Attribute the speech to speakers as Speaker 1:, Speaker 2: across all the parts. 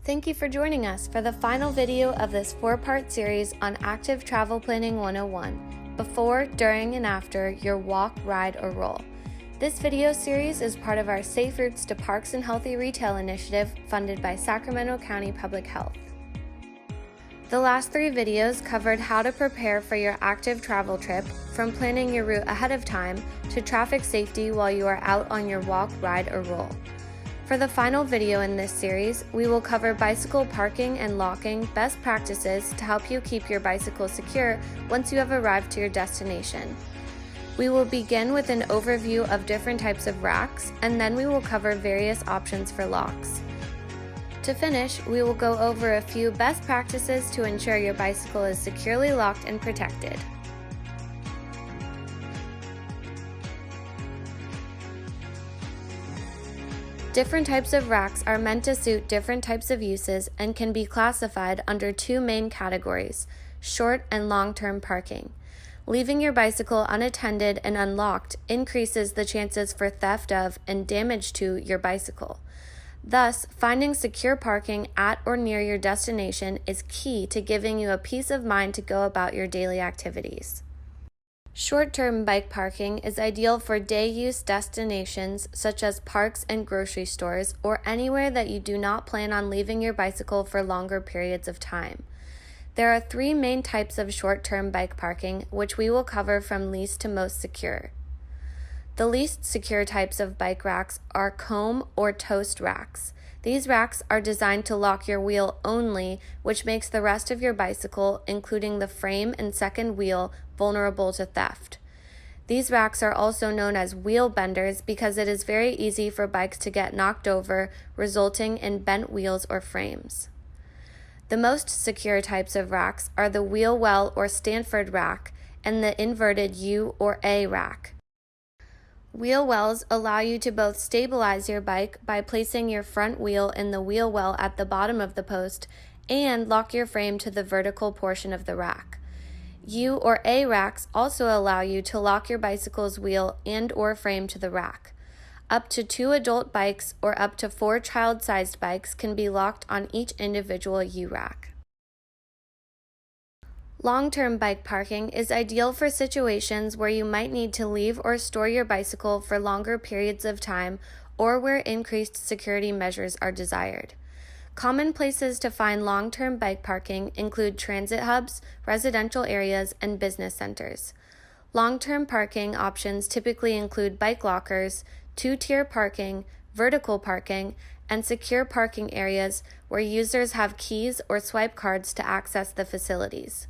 Speaker 1: Thank you for joining us for the final video of this 4-part series on Active Travel Planning 101, before, during, and after your walk, ride, or roll. This video series is part of our Safe Routes to Parks and Healthy Retail initiative funded by Sacramento County Public Health. The last 3 videos covered how to prepare for your active travel trip, from planning your route ahead of time to traffic safety while you are out on your walk, ride, or roll. For the final video in this series, we will cover bicycle parking and locking best practices to help you keep your bicycle secure once you have arrived to your destination. We will begin with an overview of different types of racks, and then we will cover various options for locks. To finish, we will go over a few best practices to ensure your bicycle is securely locked and protected. Different types of racks are meant to suit different types of uses and can be classified under 2 main categories: short and long-term parking. Leaving your bicycle unattended and unlocked increases the chances for theft of and damage to your bicycle. Thus, finding secure parking at or near your destination is key to giving you a peace of mind to go about your daily activities. Short-term bike parking is ideal for day-use destinations such as parks and grocery stores, or anywhere that you do not plan on leaving your bicycle for longer periods of time. There are 3 main types of short-term bike parking, which we will cover from least to most secure. The least secure types of bike racks are comb or toast racks. These racks are designed to lock your wheel only, which makes the rest of your bicycle, including the frame and second wheel, vulnerable to theft. These racks are also known as wheel benders because it is very easy for bikes to get knocked over, resulting in bent wheels or frames. The most secure types of racks are the wheel well or Stanford rack and the inverted U or A rack. Wheel wells allow you to both stabilize your bike by placing your front wheel in the wheel well at the bottom of the post and lock your frame to the vertical portion of the rack. U or A racks also allow you to lock your bicycle's wheel and or frame to the rack. Up to 2 adult bikes or up to 4 child-sized bikes can be locked on each individual U rack. Long-term bike parking is ideal for situations where you might need to leave or store your bicycle for longer periods of time or where increased security measures are desired. Common places to find long-term bike parking include transit hubs, residential areas, and business centers. Long-term parking options typically include bike lockers, 2-tier parking, vertical parking, and secure parking areas where users have keys or swipe cards to access the facilities.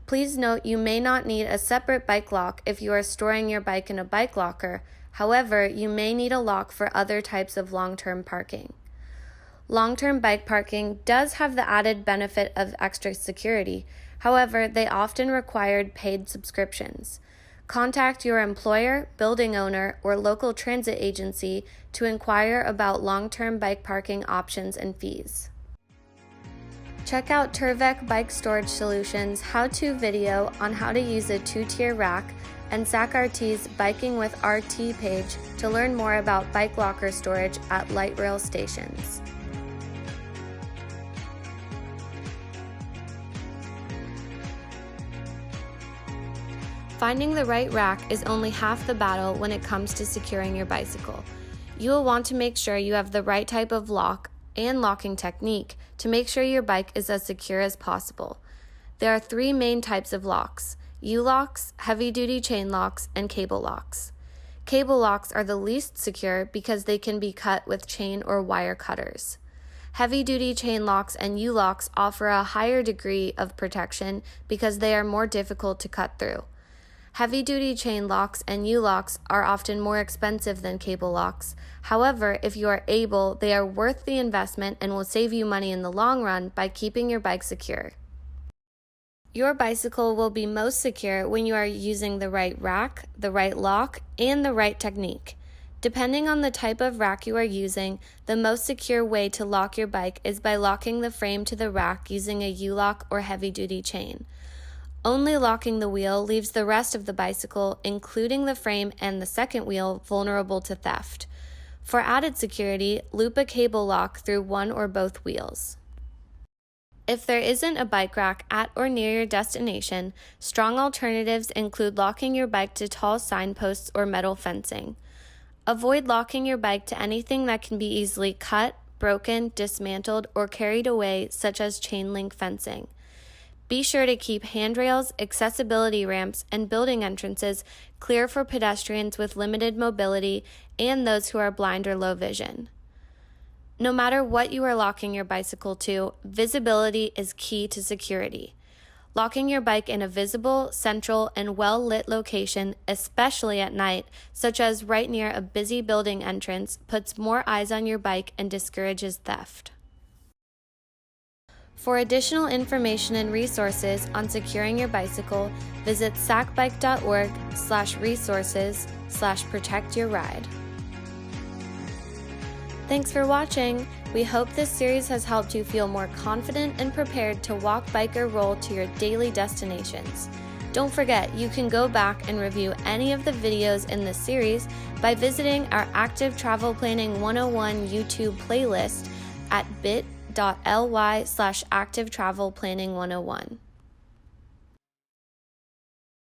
Speaker 1: Please note you may not need a separate bike lock if you are storing your bike in a bike locker. However, you may need a lock for other types of long-term parking. Long-term bike parking does have the added benefit of extra security. However, they often require paid subscriptions. Contact your employer, building owner, or local transit agency to inquire about long-term bike parking options and fees. Check out Turvec Bike Storage Solutions' how-to video on how to use a 2-tier rack and SacRT's Biking with RT page to learn more about bike locker storage at light rail stations. Finding the right rack is only half the battle when it comes to securing your bicycle. You will want to make sure you have the right type of lock and locking technique to make sure your bike is as secure as possible. There are 3 main types of locks: U-locks, heavy-duty chain locks, and cable locks. Cable locks are the least secure because they can be cut with chain or wire cutters. Heavy-duty chain locks and U-locks offer a higher degree of protection because they are more difficult to cut through. Heavy-duty chain locks and U-locks are often more expensive than cable locks. However, if you are able, they are worth the investment and will save you money in the long run by keeping your bike secure. Your bicycle will be most secure when you are using the right rack, the right lock, and the right technique. Depending on the type of rack you are using, the most secure way to lock your bike is by locking the frame to the rack using a U-lock or heavy-duty chain. Only locking the wheel leaves the rest of the bicycle, including the frame and the second wheel, vulnerable to theft. For added security, loop a cable lock through one or both wheels. If there isn't a bike rack at or near your destination, strong alternatives include locking your bike to tall signposts or metal fencing. Avoid locking your bike to anything that can be easily cut, broken, dismantled, or carried away, such as chain link fencing. Be sure to keep handrails, accessibility ramps, and building entrances clear for pedestrians with limited mobility and those who are blind or low vision. No matter what you are locking your bicycle to, visibility is key to security. Locking your bike in a visible, central, and well-lit location, especially at night, such as right near a busy building entrance, puts more eyes on your bike and discourages theft. For additional information and resources on securing your bicycle, visit sacbike.org/resources/protectyourride. Thanks for watching. We hope this series has helped you feel more confident and prepared to walk, bike, or roll to your daily destinations. Don't forget, you can go back and review any of the videos in this series by visiting our Active Travel Planning 101 YouTube playlist at bit.ly/activetravelplanning101.